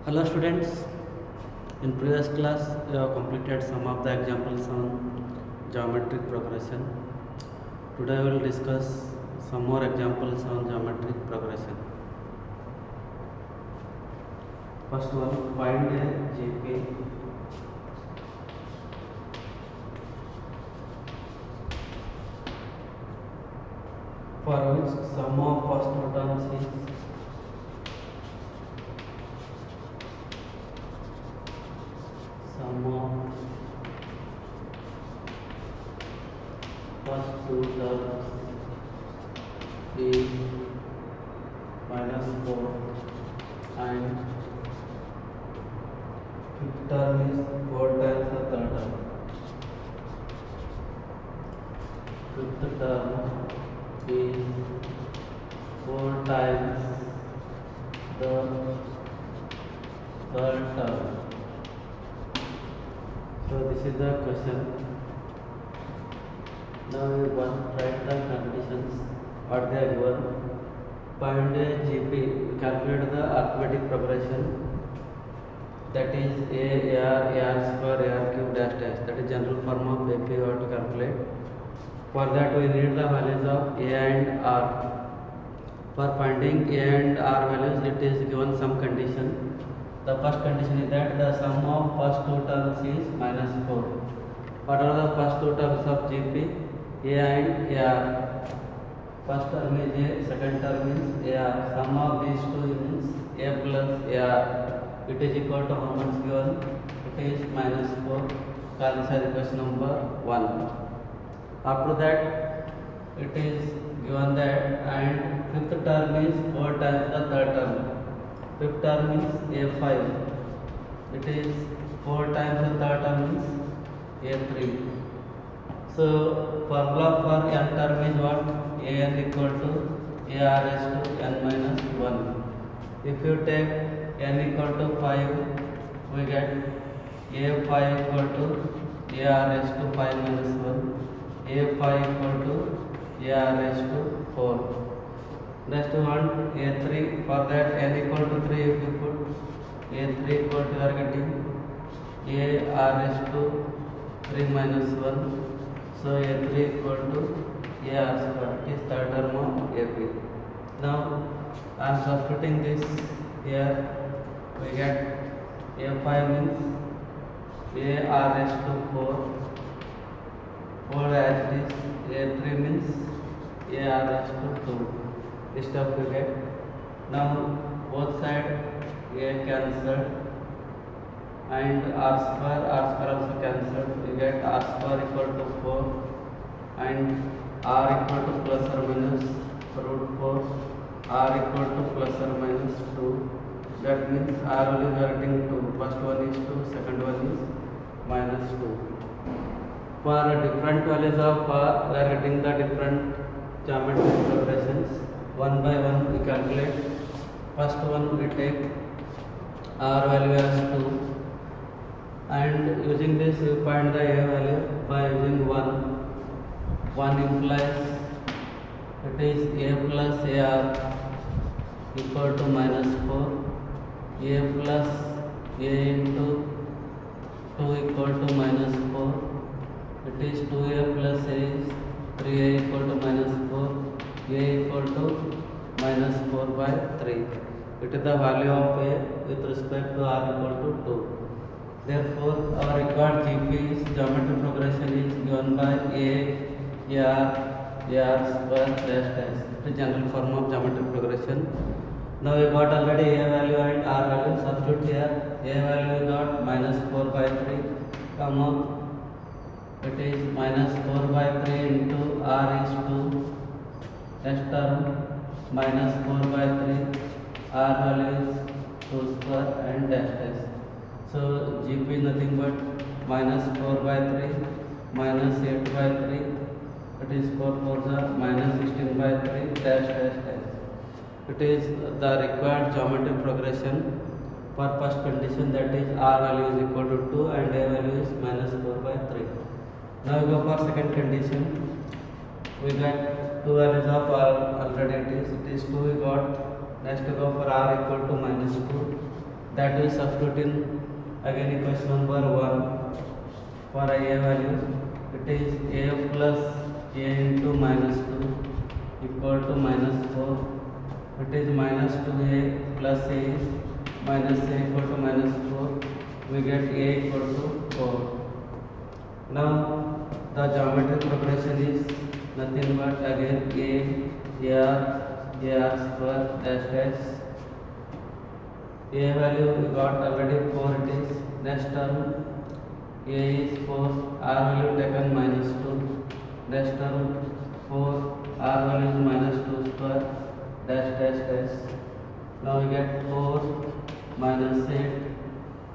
Hello students, in previous class we have completed some of the examples on geometric progression. Today we will discuss some more examples on geometric progression. First one, find a GP for which sum of first two terms is sum of first two terms is -4 and fifth term is 4 times the third term. Fifth term is 4 times the third term. So this is the question. Now we want write the conditions what they are given. Find a GP, calculate the arithmetic progression, that is AR square AR cube dash dash, that is general form of AP we have to calculate. For that we need the values of A and R. For finding A and R values, it is given some condition. The first condition is that the sum of first two terms is -4. What are the first two terms of GP? A and AR. First term is A, second term is AR. Sum of these two means A plus AR. It is equal to how much given? It is -4. Answer equation number 1. After that, it is given that and fifth term is 4 times the third term. Fifth term is A5. It is 4 times the third term is A3. So formula for n term is what? An equal to AR raised to n minus 1. If you take n equal to 5, we get A5 equal to AR raised to 5 minus 1. A5 equal to AR raised to 4. Next one A3. For that n equal to 3, if you put A3 equal to, you are getting AR raised to 3 minus 1. So A3 equal to AR square. It is third term of AP. Now I am substituting this here. We get A5 means AR raised to 4. 4 as it is. A3 means AR raised to 2. This stuff we get. Now both side A cancelled and R square also cancelled. We get R square equal to 4 and R equal to plus or minus root 4. R equal to plus or minus 2. That means R value we are getting 2. First one is 2, second one is -2. For different values of R, we are getting the different geometric progressions. One by one we calculate. First one we take R value as 2 and using this we find the A value by using 1. 1 implies it is A plus AR equal to -4. A plus A into 2 equal to -4. It is 2A plus A is 3A equal to -4. A equal to -4 by 3. It is the value of A with respect to R equal to 2. Therefore, our required GP is geometric progression is given by A, AR, AR square dash dash. It is general form of geometric progression. Now we got already A value and R value. Substitute here. A value we got -4 by 3. Come on. It is -4 by 3 into R is 2. Next term -4 by 3. R value is 2 square and dash dash. So GP is nothing but -4 by 3 -8 by 3. It is 4 4s are -16 by 3 dash dash dash. It is the required geometric progression for first condition, that is R value is equal to 2 and A value is -4 by 3. Now we go for second condition. We get two values of R already. It is 2 we got. Next we go for R equal to -2. that will substitute in again equation number 1 for a value. It is a plus a into minus 2 equal to minus 4. It is minus 2a plus a minus a equal to minus 4. We get a equal to 4. Now the geometric progression is nothing but again a r square dash dash. A value we got already 4. It is next term a is 4, r value taken minus 2. Next term 4, r value is minus 2 square dash dash dash. Now we get 4 minus 8.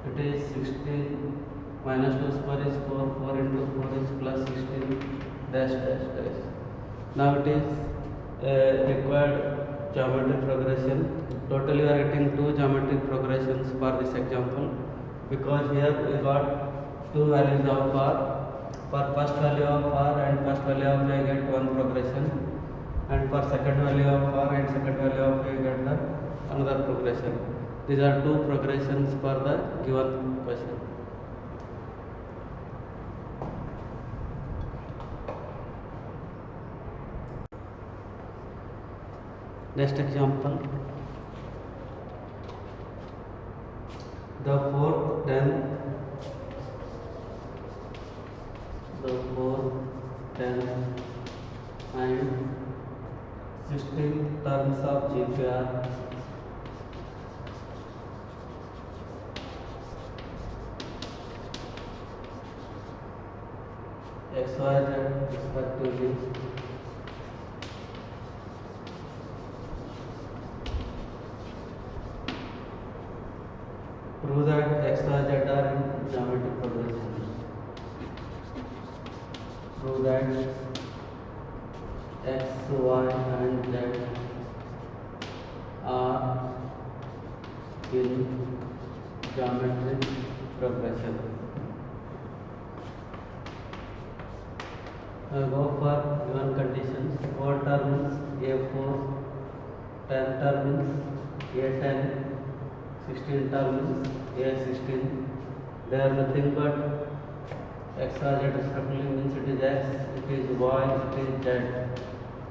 It is 16. Minus 2 square is 4. 4 into 4 is plus 16 dash dash dash. Now it is required geometric progression. Totally we are getting 2 geometric progressions for this example, because here we got 2 values of r. For first value of r and first value of a get 1 progression, and for second value of r and second value of a get the another progression. These are 2 progressions for the given question. Next example, the 4, 10 and 16 terms of GPR x, y, z respectively. Prove that x, y, z are in geometric progression. Prove that x, y, and z are in geometric progression. Go for given conditions. 4 terms a4, 10 terms a10, 16 terms a16. They are nothing but x, y, z respectively, means it is x, it is y, it is z.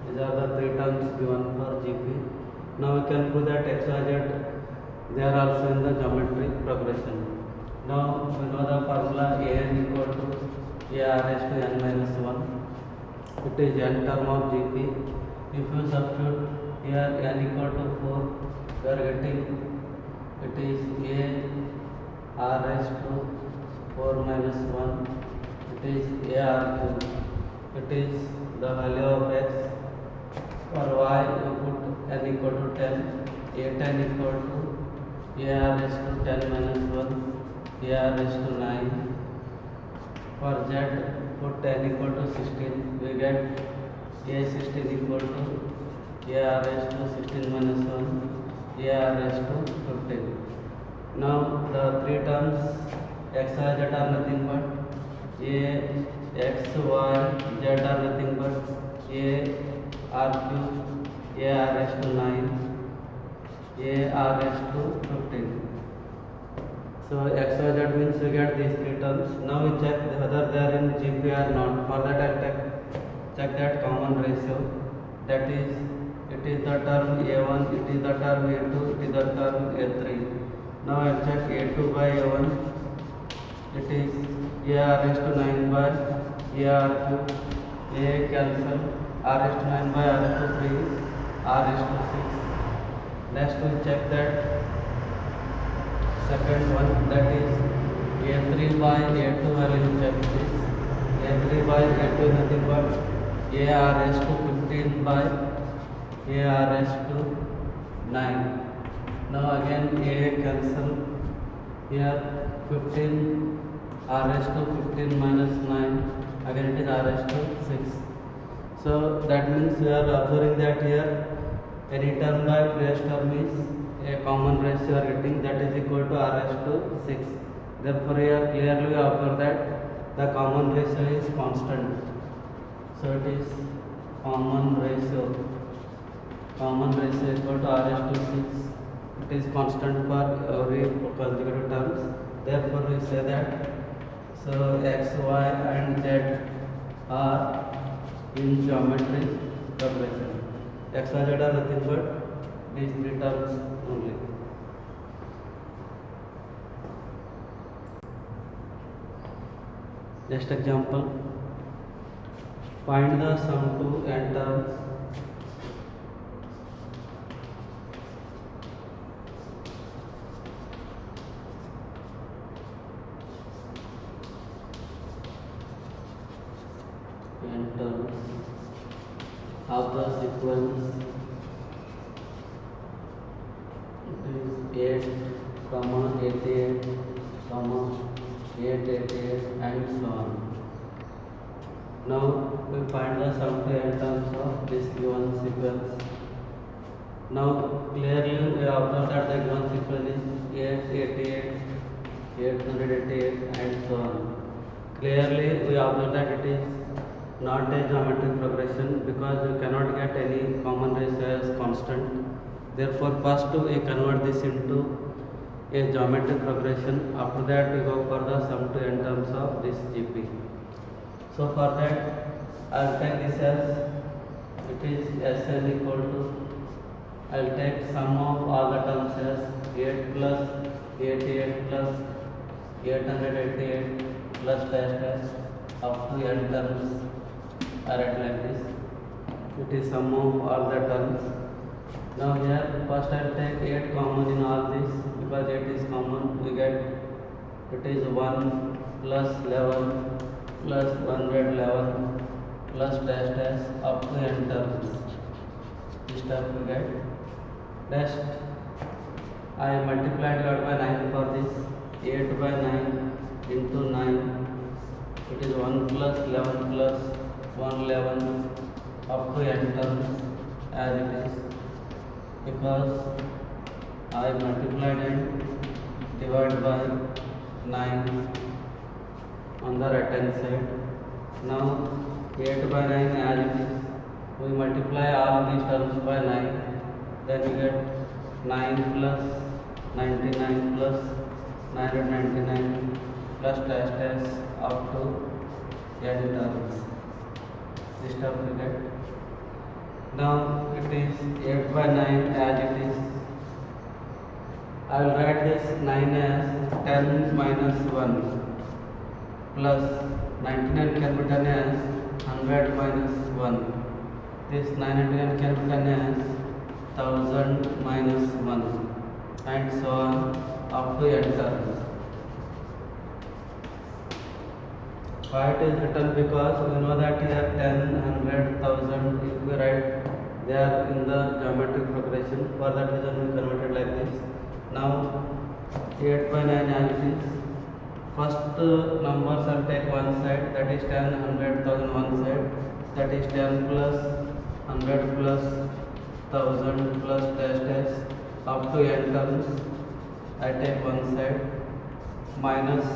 These are the 3 terms given for GP. Now we can prove that x, y, z they are also in the geometric progression. Now we know the formula an equal to a r raised to n minus 1. It is n term of GP. If you substitute here n equal to 4, we are getting it is a r raised to 4 minus 1. It is a r cube. It is the value of x. For y you put n equal to 10. a10 equal to a r raised to 10 minus 1, a r raised to 9. For z put n equal to 16. We get a16 equal to a r raised to 16 minus 1, a r raised to 15. Now the 3 terms x, y, z are nothing but a x, y, z are nothing but a r cube, a r raised to 9, a r raised to 15. So x, y, z means we get these 3 terms. Now we check whether they are in GP or not. For that I will check that common ratio. That is, it is the term a1, it is the term a2, it is the term a3. Now I will check a2 by a1. It is a r raised to 9 by a r cube. A cancel. R raised to 9 by r raised to 3 is r raised to 6. Next we check that second one, that is a3 by a2 value. Check this. a3 by a2 is nothing but a r raised to 15 by a r raised to 9. Now again a cancel. Here 15 r raised to 15 minus 9. Again it is r raised to 6. So that means we are observing that here any term by previous term is a common ratio are getting, that is equal to r raised to 6. Therefore here clearly we observe that the common ratio is constant. So it is common ratio equal to r raised to 6 it is constant for every consecutive terms. Therefore we say that so x, y and z are in geometry progression. X, y, z are nothing but these three terms only. Next example, find the sum to n terms of the sequence. It is 8, 88, 888 and so on. Now we find the sum to n terms of this given sequence. Now clearly we observe that the given sequence is 888, 888 and so on. Clearly we observe that it is not a geometric progression because we cannot get any common ratio as constant. Therefore first we convert this into a geometric progression. After that we go for the sum to n terms of this GP. So for that I will take this as it is Sn equal to, I will take sum of all the terms as 8 plus 88 plus 888 plus dash dash up to n terms are written like this. It is sum of all the terms. Now here first I will take 8 common in all this, because 8 is common. We get it is 1 plus 11 plus 111 plus dash dash up to n terms. This term we get. Next I multiply divided by 9 for this. 8 by 9 into 9, it is 1 plus 11 plus 111 up to n terms as it is, because I multiplied and divided by 9 on the right hand side. Now 8 by 9 as it is, we multiply all these terms by 9, then we get 9 plus 99 plus 999 plus dash dash up to n terms. This term we get. Now it is 8 by 9 as it is. I will write this 9 as 10 minus 1 plus 99 can be done as 100 minus 1. This 999 can be done as 1000 minus 1 and so on up to n terms. Why it is written? Because we know that here 10, 100, 1000, if we write they are in the geometric progression. For that reason we converted like this. Now 8 by 9 as it is. First numbers I'll take one side, that is 10, 100, 1000 one side, that is 10 plus 100 plus 1000 plus dash dash up to n terms. I take one side, minus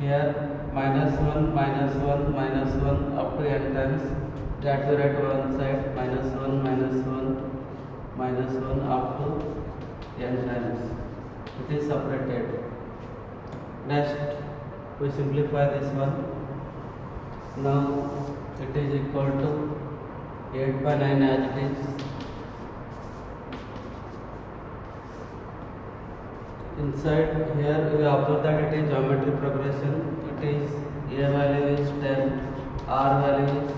here minus 1 minus 1 minus 1 up to n times, that we write one side, minus 1 minus 1 minus 1 up to n times. It is separated. Next we simplify this one. Now it is equal to 8 by 9 as it is. Inside here we observe that it is geometric progression. It is A value is 10, R value is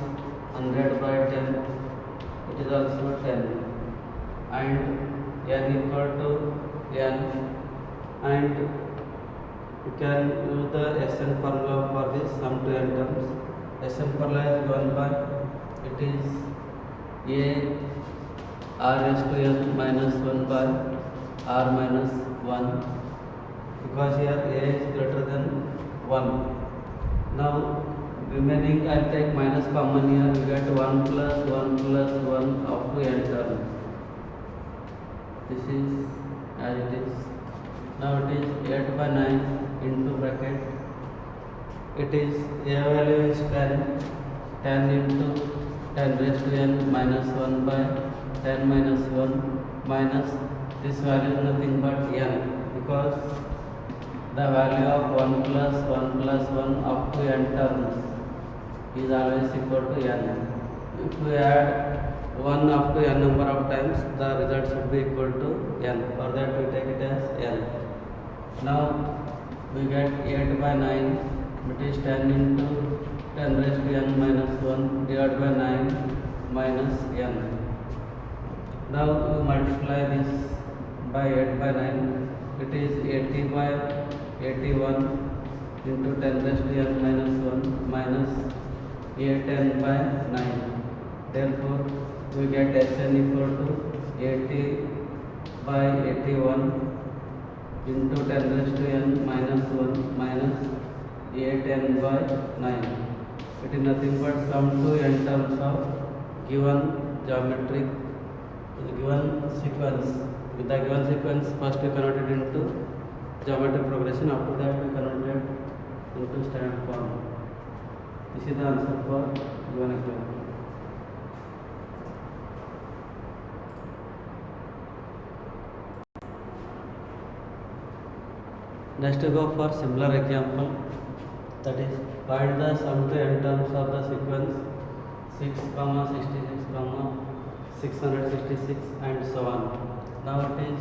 100 by 10, it is also 10, and n equal to n, and you can use the Sn formula for this sum to n terms. Sn formula is given by, it is A r raised to n minus 1 by r minus 1, because here A is greater than 1. Now remaining I will take minus common here, we get 1 plus 1 plus 1 up to n terms. This is as it is. Now it is 8 by 9 into bracket, it is A value is 10, 10 into 10 raised to n minus 1 by 10 minus 1 minus this value is nothing but n, because the value of 1 plus 1 plus 1 up to n terms is always equal to n. If we add 1 up to n number of times, the result should be equal to n. For that we take it as n. Now we get 8 by 9, which is 10 into 10 raised to n minus 1 divided by 9 minus n. Now we multiply this by 8 by 9, it is 80 by 81 into 10 raised to n minus 1 minus 8n by 9. Therefore, we get Sn equal to 80 by 81 into 10 raised to n minus 1 minus 8n by 9. It is nothing but sum to n terms of given geometric given sequence. With the given sequence, first we convert it into geometric progression, after that we convert it into standard form. This is the answer for given example. Next we go for similar example, that is find the sum to n terms of the sequence 6, 66, 666 and so on. Now it is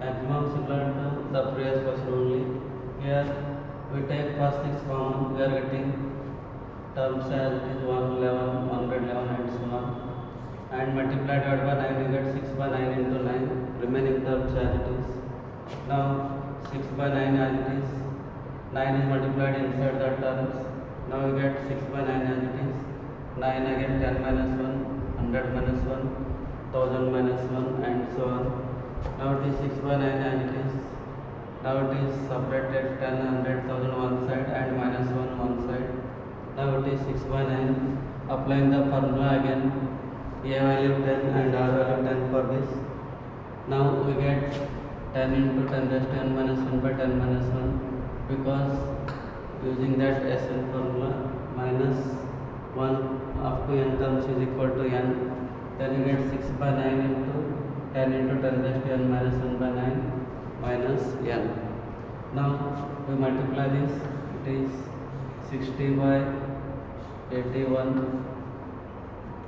maximum similar to the previous question only. Here we take first 6 common, we are getting terms as it is 111, 111 and so on, and multiply divided by 9, we get 6 by 9 into 9, remaining terms as it is. Now 6 by 9 as it is, 9 is multiplied inside the terms. Now we get 6 by 9 as it is, 9 again 10 minus 1, 100 minus 1, 1000 minus 1 and so on. Now it is 6 by 9 as it is. Now it is separated 10, 100, 1000 one side and minus 1 one side. Now it is 6 by 9. Applying the formula again, a value 10 and r value 10 for this. Now we get 10 into 10 raised to n minus 1 by 10 minus 1, because using that Sn formula, minus 1 up to n terms is equal to n. Then you get 6 by 9 into 10 into 10 raised to n minus 1 by 9 minus n. Now we multiply this, it is 60 by 81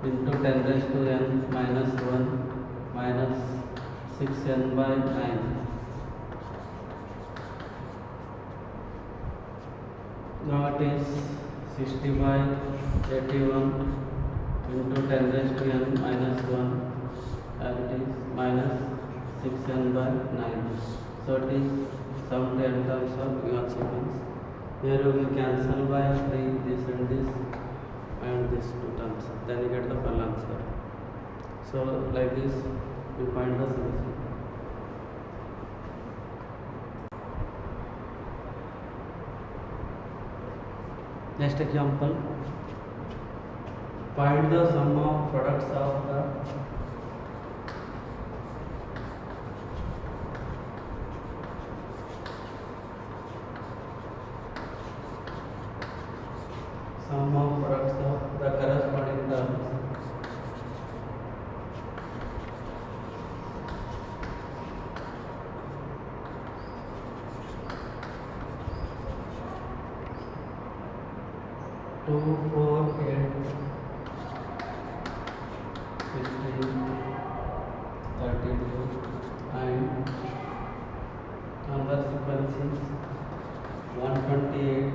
into 10 raised to n minus 1 minus 6n by 9. Now it is 60 by 81 into 10 raised to n minus 1, as it is, minus 6n by 9. So it is sum to n terms of given sequence. Here you will cancel by 3 this and these two terms. Then you get the full answer. So like this we find the solution. Next example, find the sum of products of the corresponding terms. Two, 4, 8, 16, 32 and number sequences 128,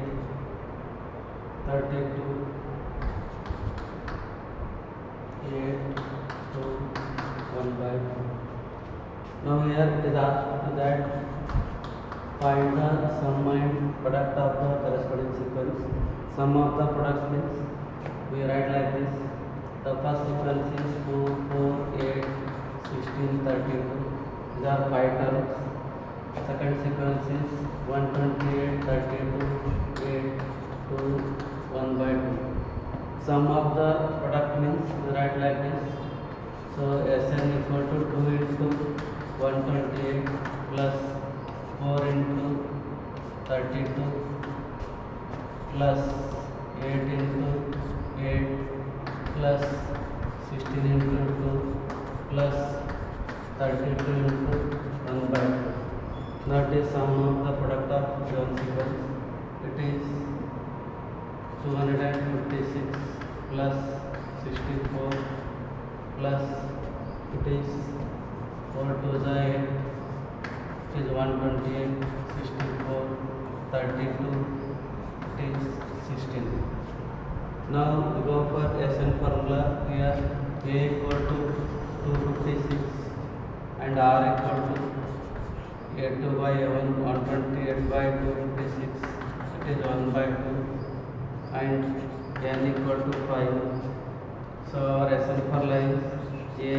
32, 8, 2, 1 by 2. Now here it is asked that find the sum and product of the corresponding sequence. Sum of the products means we write like this. The first sequence is 2, 4, 8, 16, 32. These are 5 terms. Second sequence is 128, 32, 8, 2, 1 by 2. Sum of the product means we write like this. So Sn equal to 2 into 128 plus 4 into 32 plus 8 into 8 plus 16 into 2 plus 32 into 1 by 2. Now it is sum of the product of given sequence. It is 256 plus 64 plus it is 4 to the 8, it is 128, 64, 32, it is 16. Now we go for SN formula. Here A equal to 256 and R equal to A2 by A1, 128 by 256, it is 1 by 2, and N equal to 5. So our SN formula is A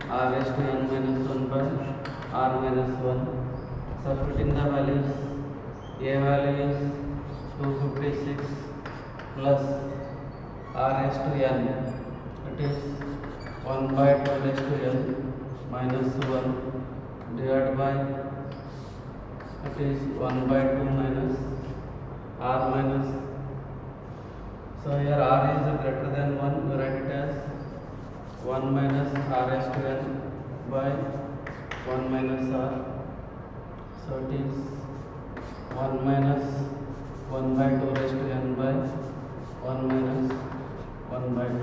R raised to N minus 1 by R minus 1. Substituting the values, A value is 256 plus R raised to N, it is 1 by 2 raised to N minus 1 divided by, it is 1 by 2 minus R minus. So here R is greater than 1, you write it as 1 minus R raised to N by 1 minus R. So it is 1 minus 1 by 2 raised to N by 1 minus 1 by 2,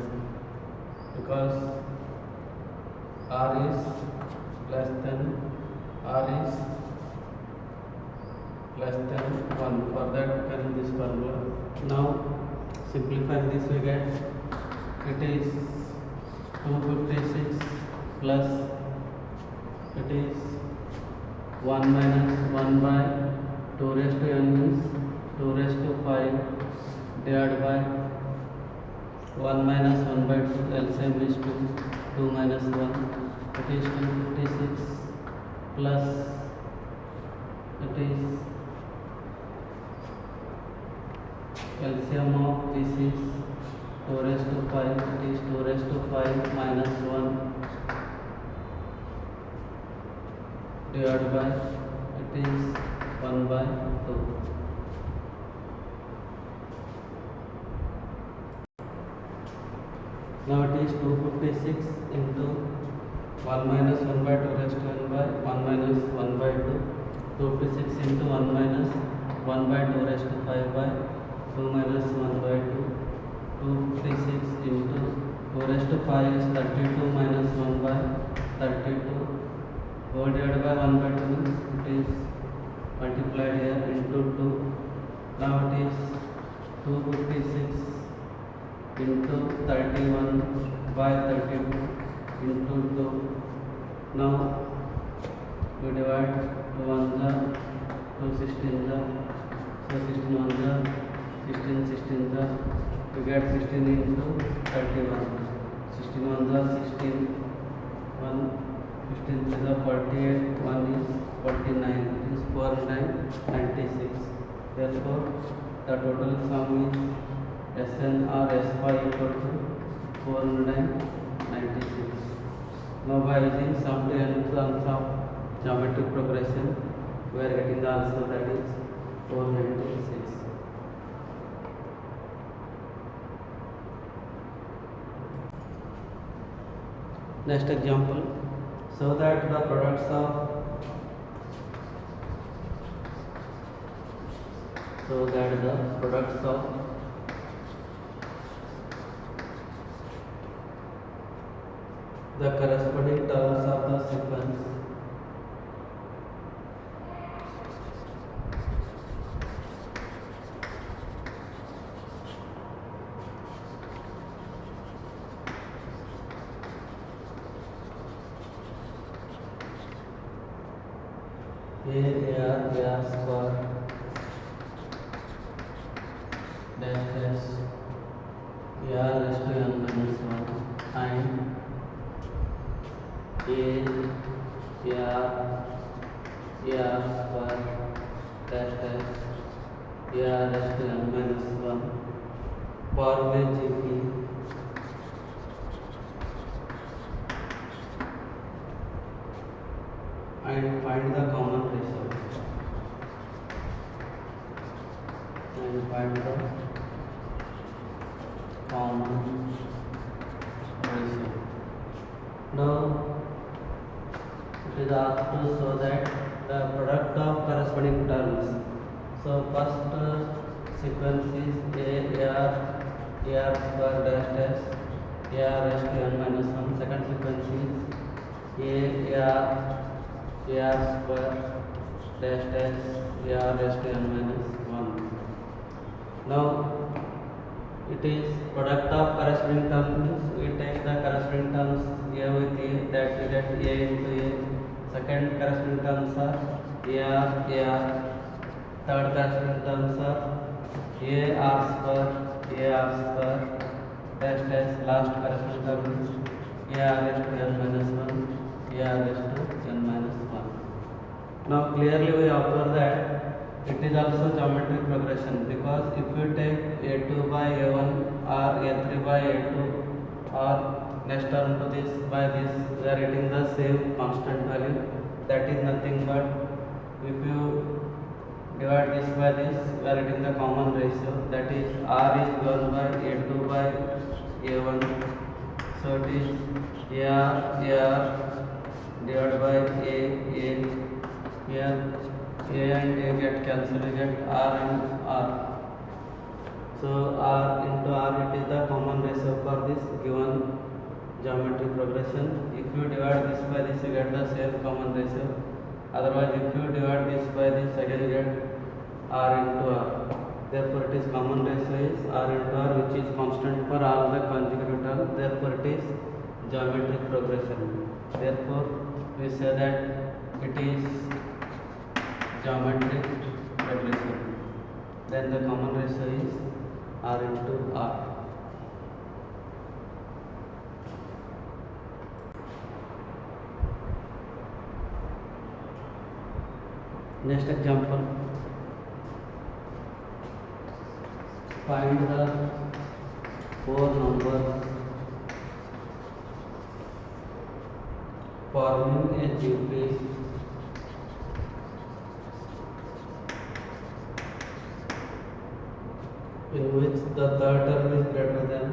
because R is less than one. For that we can use this formula. Now simplifying this we get, it is 256 plus it is 1 minus 1 by 2 raised to n means 2 raised to 5 divided by 1 minus 1 by 2, LCM is 2 minus 1, it is 256 plus it is LCM of this is 2 raised to 5, it is 2 raised to 5 minus 1 divided by, it is 1 by 2. Now it is 256 into 1 minus 1 by 2 raised to n by 1 minus 1 by 2, 256 into 1 minus 1 by 2 raised to 5 by 2 minus 1 by 2, 256 into 2 raised to 5 is 32 minus 1 by 32, whole divided by 1 by 2 means it is multiplied here into 2. Now it is 256 into 31 by 32 into 2. Now we divide 2 1 the 2 16 the, so 16 1 the 16 16 the, we get 16 into 31, 16 1 the 16, 1 15 to the 48, 1 is 49, it is 4 9 96. Therefore the total sum is SN or S5 equal to 496. Now by using sum to n terms of geometric progression, we are getting the answer, that is 496. Next example, so that the products of the corresponding terms of the sequence AR square dash dash AR raised to n minus 1 and AR square dash dash AR raised to n minus 1 form a GP and find the common ratio Now It is asked to show that the product of corresponding terms. So first sequence is AR square dash dash AR raised to n minus 1. Second sequence is AR square dash dash AR raised to n minus 1. Now it is product of corresponding terms. We take the corresponding terms A with A, that we get A into A. Second corresponding terms are AR. Third corresponding terms are AR square dash dash. Last corresponding term is AR raised to n minus 1, AR raised to n minus 1. Now clearly we observe that it is also geometric progression, because if you take a2 by a1 or a3 by a2 or next term to this by this, we are getting the same constant value. That is nothing but, if you divide this by this, we are getting the common ratio, that is r is given by a2 by a1. So it is AR divided by A. Here A and A get cancelled, we get R and R. So R into R, it is the common ratio for this given geometric progression. If you divide this by this, you get the same common ratio. Otherwise, if you divide this by this, again you get R into R. Therefore, it is common ratio is R into R, which is constant for all the consecutive terms. Therefore, it is geometric progression. Therefore, we say that it is geometric progression. Then the common ratio is R into R. Next example, find the 4 numbers forming a GP in which the third term is greater than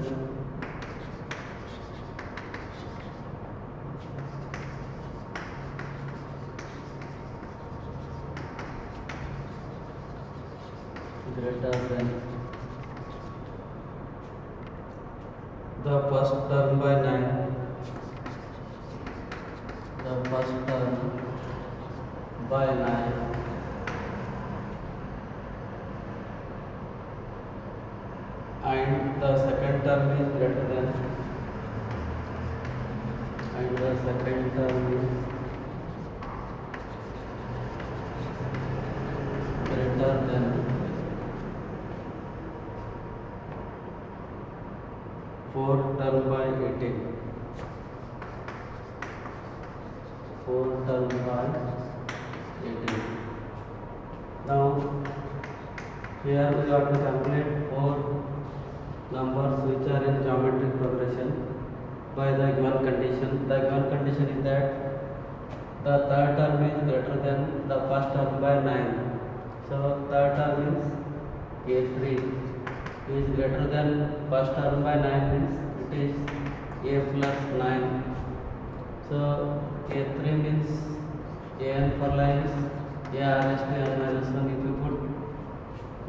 the first term by 9. The first term by 9 and the second term is greater than, and the second term is greater than 4 term by 18. 4 term by 18. Now here we have to calculate 4 numbers which are in geometric progression by the given condition. The given condition is that the third term is greater than the first term by 9. So third term is A3 is greater than first term by 9, means it is A plus 9. So A3 means An for line is AR raised to n minus 1. If you put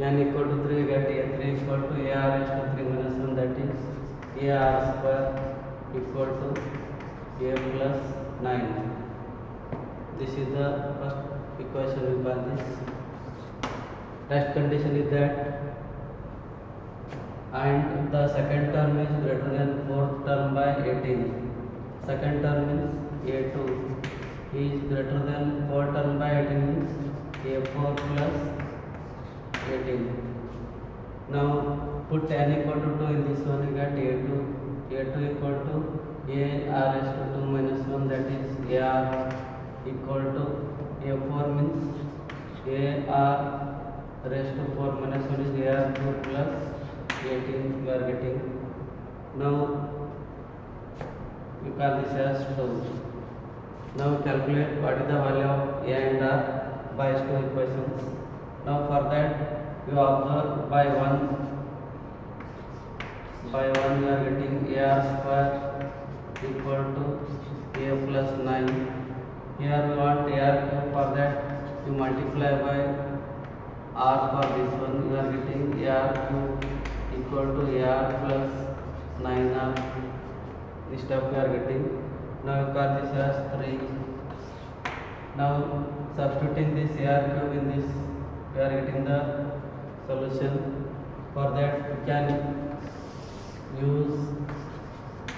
n equal to 3, you get A3 equal to AR raised to 3 minus 1, that is AR square equal to A plus 9. This is the first equation we call this. Next condition is that, and the second term is greater than fourth term by 18. Second term is A2 is greater than fourth term by 18, means A4 plus 18. Now put n equal to 2 in this one, you get A2 equal to AR raised to 2 minus 1, that is AR equal to A4 means AR raised to 4 minus 1 is AR4 plus 18 we are getting. Now we call this as 2. Now calculate what is the value of A and R by 2 equations. Now for that you observe by 1 we are getting AR square equal to A plus 9. Here we want AR cube. For that you multiply by R for this one. You are getting AR cube equal to AR plus 9R. This stuff we are getting. Now you call this as 3. Now substituting this AR cube in this, we are getting the solution. For that we can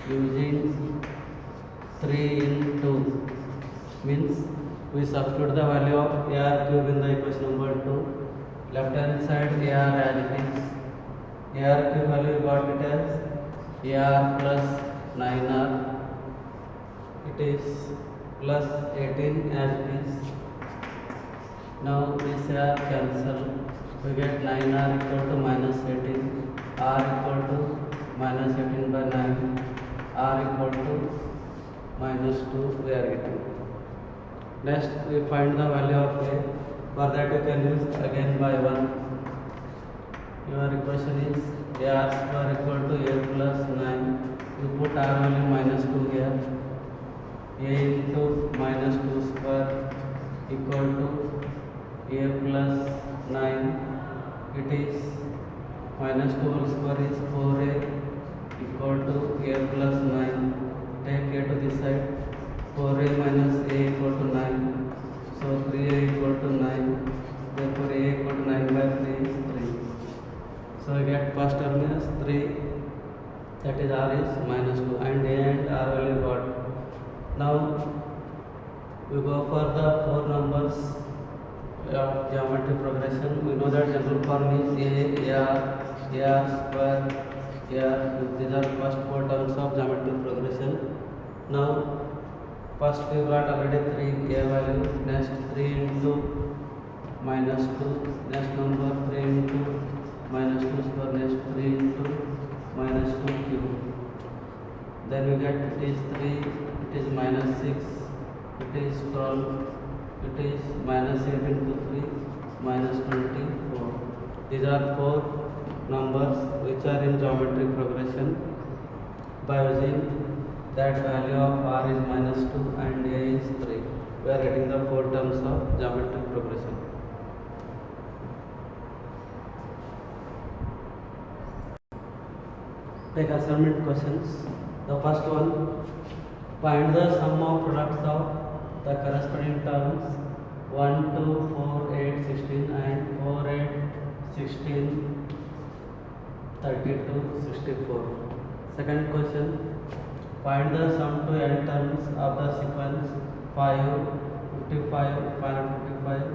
using 3 in 2, means we substitute the value of AR cube in the equation number 2. Left hand side AR as it is. AR cube value we got it as AR plus 9R. It is plus 18 as it is. Now this AR cancel. We get 9R equal to minus 18. R equal to minus 18 by 9. R equal to minus 2 we are getting. Next we find the value of A. For that you can use again by 1. Your equation is AR square equal to A plus 9. You put R value minus 2 here. A into minus 2 square equal to A plus 9. It is minus 2 whole square is 4A equal to A plus 9. Take A to this side. 4A minus A equal to 9. So 3A equal to 9. Therefore A equal to 9 by 3 is 3. So we get first term is 3. That is R is minus 2 and A and R value got. Now we go for the 4 numbers of geometry progression. We know that general form is AR square, AR. These are first 4 terms of geometry progression. Now first we got already 3 A value. Next 3 into minus 2. Next number 3 into minus 2 square. Next 3 into minus 2 cube. Then we get it is 3. It is minus 6. It is 12. It is minus 8 into 3, minus 24. These are 4 numbers which are in geometry progression. By using that value of R is minus 2 and A is 3, we are getting the 4 terms of geometry progression. Take assignment questions. The first one, find the sum of products of the corresponding terms 1, 2, 4, 8, 16 and 4, 8, 16, 32, 64. Second question, find the sum to n terms of the sequence 5, 55, 555,